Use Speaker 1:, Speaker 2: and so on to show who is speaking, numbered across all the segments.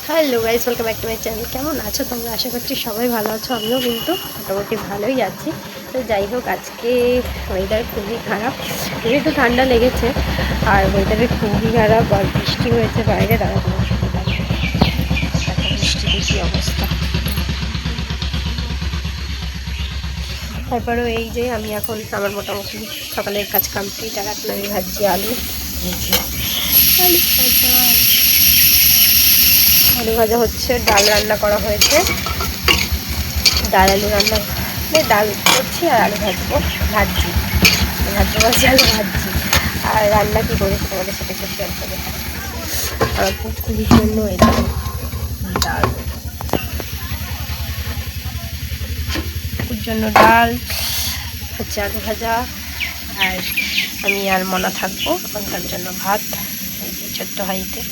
Speaker 1: Hello guys, welcome back to my channel. কেমন আছো তোমরা? আশা করছি সবাই ভালো আছো। আমিও কিন্তু মোটামুটি ভালোই আছি। তো যাই হোক, আজকে ওয়েদার খুবই খারাপ, একটু ঠান্ডা লেগেছে আর ওয়েদারের খুবই খারাপ আর বৃষ্টি হয়েছে বাইরে। দাঁড়ানো বৃষ্টিতে কী অবস্থা। তারপরেও এই যে আমি এখন আমার মোটামুটি সকালের কাজ কমপ্লিট। আর এখন আমি ভাজছি আলু। আলু ভাজা আলু ভাজা হচ্ছে, ডাল রান্না করা হয়েছে। ডাল আলু রান্না ডাল করছি আর আলু ভাজবো ভাজছি আলু ভাজছি। আর রান্না কী করেছি তোমাদের সাথে একটু শেয়ার করবো। আর খুবই সুন্দর এটা ডাল, ওর জন্য ডাল হচ্ছে, আলু ভাজা। আর আমি আর মনা থাকবো, তার জন্য ভাত ছোট্ট হাঁড়িতে।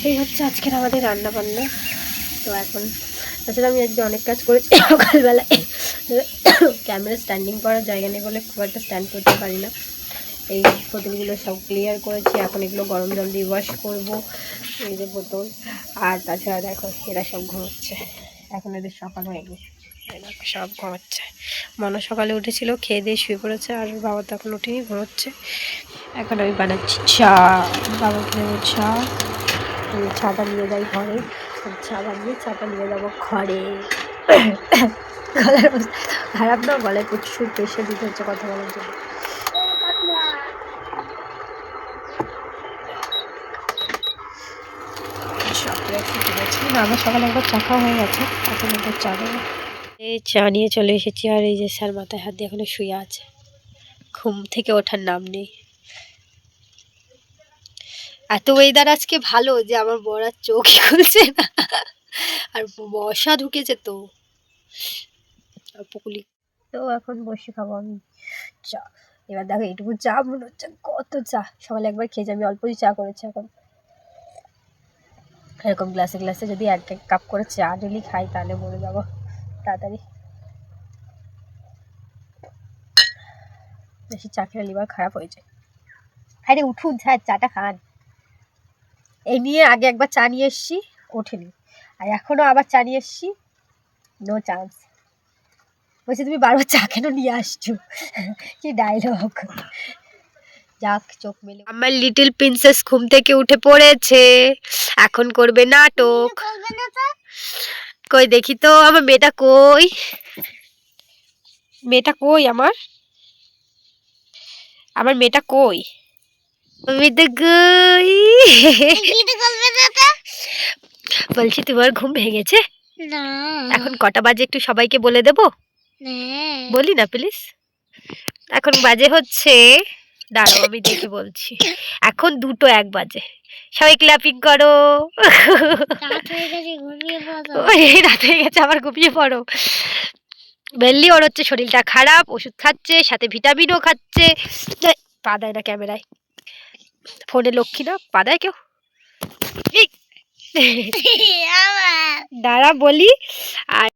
Speaker 1: এই হচ্ছে আজকের আমাদের রান্না বান্না। তো এখন তাছাড়া আমি আজকে অনেক কাজ করেছি সকালবেলায়। ক্যামেরা স্ট্যান্ডিং করার জায়গা নেই বলে খুব একটা স্ট্যান্ড করতে পারি না। এই বোতলগুলো সব ক্লিয়ার করেছি, এখন এগুলো গরম জল দিয়ে ওয়াশ করবো। এই যে বোতল। আর তাছাড়া দেখো এরা সব ঘুমোচ্ছে, এখন এদের সকাল হয়ে গেছে, সব ঘুমোচ্ছে। মনে সকালে উঠেছিল, খেয়ে দিয়ে শুয়ে পড়েছে, আর বাবা তো এখন উঠেনি, ঘুমোচ্ছে। এখন আমি বানাচ্ছি চা, বাবাকে দেবো চা। আমি চাটা নিয়ে যাই ঘরে, চা বানিয়ে চাটা নিয়ে যাবো ঘরে। গলার অবস্থা খারাপ না, গলায় প্রচুর প্রেশার দিতে হচ্ছে কথা বলার জন্য। আমার সকালে একবার চা খাওয়া হয়ে গেছে, এখন একবার চা দেবো। এই চা নিয়ে চলে এসেছি, আর এই যে স্যার মাথায় হাত দিয়ে এখনো শুয়ে আছে, ঘুম থেকে ওঠার নাম নেই। এত ওয়েদার আজকে ভালো যে আমার বর আর চোখই খুলছে না, আর মশা ঢুকেছে তো। আর পুকুলি তো এখন বসে খাবো আমি চা। এবার দেখো এইটুকু চা মনে হচ্ছে কত চা, সকালে একবার খেয়েছি, আমি অল্পই চা করেছি। এখন এরকম গ্লাসে গ্লাসে যদি এক এক কাপ করে চা ডেলি খাই তাহলে মরে যাবো তাড়াতাড়ি। বেশি চা খেলে লিভার খারাপ হয়ে যায়। আরে উঠুন স্যার, চাটা খান। এই নিয়ে আগে একবার চা নিয়ে এসছি, ওঠেনি, আর এখনও আবার চা নিয়ে এসছি, নো চান্স। বলছি তুমি বারবার চা কেন নিয়ে আসছো? কি ডায়লগ। যাক, চোখ মেলে। আমার লিটল প্রিন্সেস ঘুম থেকে উঠে পড়েছে, এখন করবে নাটক। কই দেখি তো আমার মেয়েটা কই, মেয়েটা কই আমার আমার মেয়েটা কই? মেয়েটা কই? বলছি তোমার ঘুম ভেঙেছে?
Speaker 2: না।
Speaker 1: এখন কটা বাজে একটু সবাইকে বলে দেবো? বলি না প্লিজ। এখন বাজে হচ্ছে, দাঁড়াও আমি দেখে বলছি, এখন 2:01 বাজে। সবাই ক্ল্যাপিং করো।
Speaker 2: রাত হয়ে গেছে, ঘুমিয়ে পড়ো।
Speaker 1: রাত হয়ে গেছে, আবার ঘুমিয়ে পড়ো। মেনলি ওর হচ্ছে শরীরটা খারাপ, ওষুধ খাচ্ছে, সাথে ভিটামিনও খাচ্ছে। পা দেয় না ক্যামেরায়, ফোনে লক্ষ্মী না, পা দেয় কেউ? দাঁড়া বলি। আর